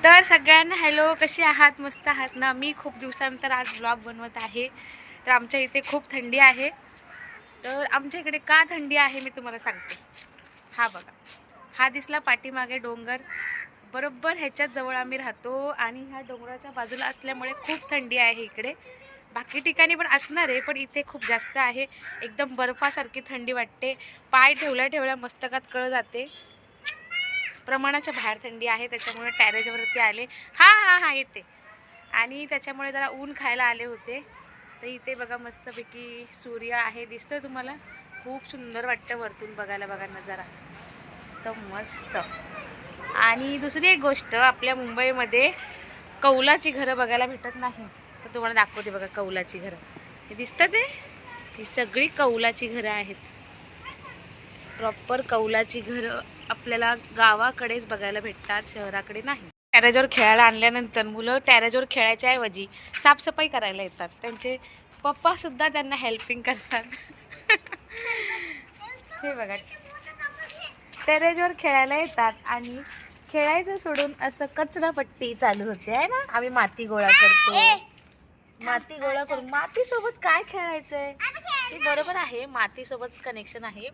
तर सगळ्यांना हॅलो, कशी आहात? मस्त आहात ना? मी खूप दिवसानंतर आज ब्लॉग बनवत आहे. तर आमच्या इथे खूप थंडी आहे. तर आमच्या इकडे का थंडी आहे मी तुम्हाला सांगते. हा बघा, हा दिसला पाठीमागे डोंगर, बरोबर ह्याच्याच जवळ आम्ही राहतो आणि ह्या डोंगराच्या बाजूला असल्यामुळे खूप थंडी आहे इकडे. बाकी ठिकाणी पण असणार आहे, पण इथे खूप जास्त आहे. एकदम बर्फासारखी थंडी वाटते. पाय ठेवल्या ठेवल्या मस्तकात कळ जाते. प्रमाणाच्या बाहेर थंडी आहे, त्याच्यामुळे टॅरेजवरती आले. हा हा हा येते. आणि त्याच्यामुळे जरा ऊन खायला आले होते. तर इथे बघा मस्तपैकी सूर्य आहे, दिसतोय तुम्हाला? खूप सुंदर वाटतं वरतून बघायला, बघा नजारा तर मस्त. आणि दुसरी एक गोष्ट, आपल्या मुंबईमध्ये कौलाची घरं बघायला भेटत नाही. तर तुम्हाला दाखवते बघा कौलाची घरं. हे दिसतं ते? ही सगळी कौलाची घरं आहेत. प्रॉपर कौलाची घरं आपल्याला गावाकडेच बघायला भेटतात, शहराकडे नाही. टॅरेजवर खेळायला आणल्यानंतर मुलं टॅरेजवर खेळायच्या ऐवजी साफसफाई करायला येतात. त्यांचे पप्पा सुद्धा त्यांना हेल्पिंग करतात. हे बघा, टॅरेजवर खेळायला येतात आणि खेळायचं सोडून असं कचरापट्टी चालू होते आहे ना. आम्ही माती गोळा करतो, माती गोळा करून मातीसोबत काय खेळायचंय ते बरोबर आहे. मातीसोबत कनेक्शन आहे.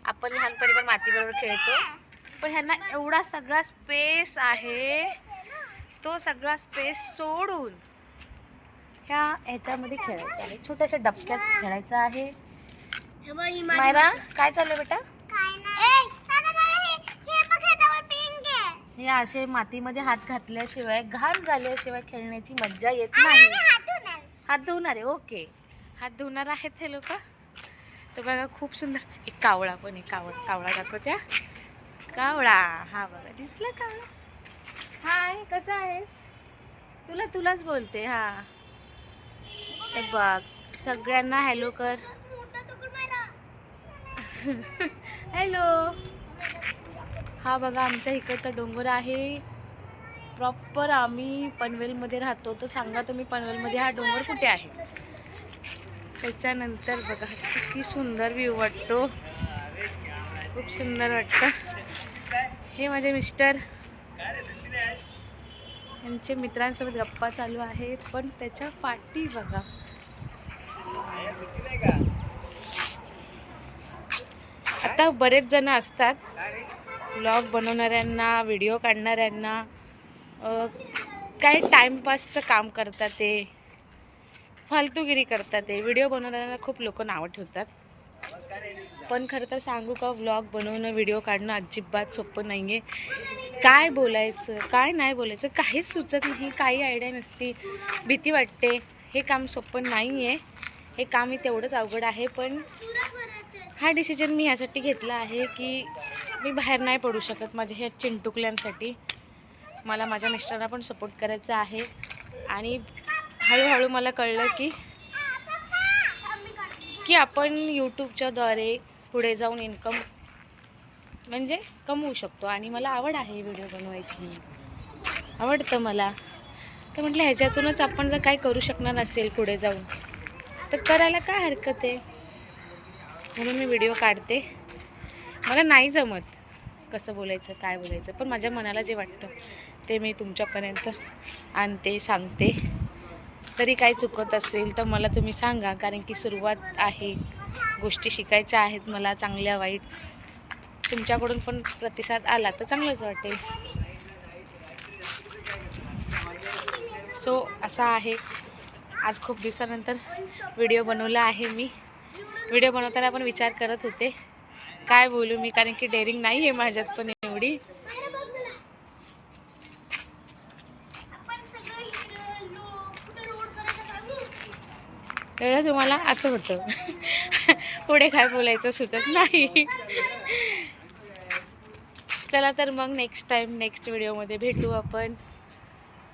आपण लहानपणी पण मातीबरोबर खेळतो, पण ह्यांना एवढा सगळा स्पेस आहे, तो सगळा स्पेस सोडून ह्याच्यामध्ये खेळायचं आहे. छोट्याशा डबक्यात खेळायचं आहे. मायरा, काय चालू बेटा? हे असे मातीमध्ये हात घातल्याशिवाय, घाण झाल्याशिवाय खेळण्याची मज्जा येत नाही. हात धुवणार आहे, ओके. हात धुवणार आहेत हे लोक. तर बघा खूप सुंदर. एक कावळा पण आहे. कावळा दाखवत्या. कावळा, हा बघा दिसला कावळा. हाय, कसा आहेस? तुलाच बोलते. हा हे बघ, सगळ्यांना हॅलो कर. हॅलो. हा बघा आमच्या इकडचा डोंगर आहे. प्रॉपर आम्ही पनवेलमध्ये राहतो. तर सांगा तुम्ही पनवेलमध्ये हा डोंगर कुठे आहे? त्याच्यानंतर बघा किती सुंदर व्ह्यू वाटतो, खूप सुंदर वाटतं. हे माझे मिस्टर, यांचे मित्रांसोबत गप्पा चालू आहेत, पण त्याच्या पाठी बघा. आता बरेच जण असतात व्लॉग बनवणाऱ्यांना, व्हिडिओ काढणाऱ्यांना काय टाइमपासचं काम करतात, ते फालतूगिरी करतात. ते व्हिडिओ बनवणाऱ्यांना खूप लोक नावं ठेवतात. पण खरं तर सांगू का, व्लॉग बनवणं, व्हिडिओ काढणं अजिबात सोपं नाही आहे. काय बोलायचं, काय नाही बोलायचं काहीच सुचत नाही, काही आयडिया नसते, भीती वाटते. हे काम सोपं नाही आहे. हे काम ही तेवढंच अवघड आहे. पण हा डिसिजन मी ह्यासाठी घेतला आहे की मी बाहेर नाही पडू शकत माझ्या ह्या चिंटुकल्यांसाठी. मला माझ्या मिस्टरांना पण सपोर्ट करायचा आहे. आणि हळूहळू मला कळलं की आपण यूट्यूबच्याद्वारे पुढे जाऊन इन्कम म्हणजे कमवू शकतो. आणि मला आवड आहे व्हिडिओ बनवायची, आवडतं मला. तर म्हटलं ह्याच्यातूनच आपण जर काय करू शकणार नसेल पुढे जाऊन, तर करायला काय हरकत आहे. म्हणून मी व्हिडिओ काढते. मला नाही जमत कसं बोलायचं, काय बोलायचं, पण माझ्या मनाला जे वाटतं ते मी तुमच्यापर्यंत आणते, सांगते. तरी काही चुकत असेल तर मला तुम्ही सांगा, कारण की सुरुवात आहे, गोष्टी शिकायच्या आहेत मला, चांगल्या वाईट. तुमच्याकडून पण प्रतिसाद आला तर चांगलंच वाटेल. सो असा आहे, आज खूप दिवसानंतर व्हिडिओ बनवला आहे मी. व्हिडिओ बनवताना पण विचार करत होते काय बोलू मी, कारण की डेअरिंग नाही आहे माझ्यात पण एवढी. कळलं तुम्हाला? असं होतं. पुढे काय बोलायचं सुचत नाही. चला तर मग नेक्स्ट टाईम, नेक्स्ट व्हिडिओमध्ये भेटू आपण.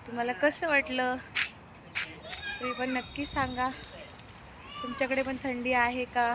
तुम्हाला कसं वाटलं तुम्ही पण नक्की सांगा. तुमच्याकडे पण थंडी आहे का?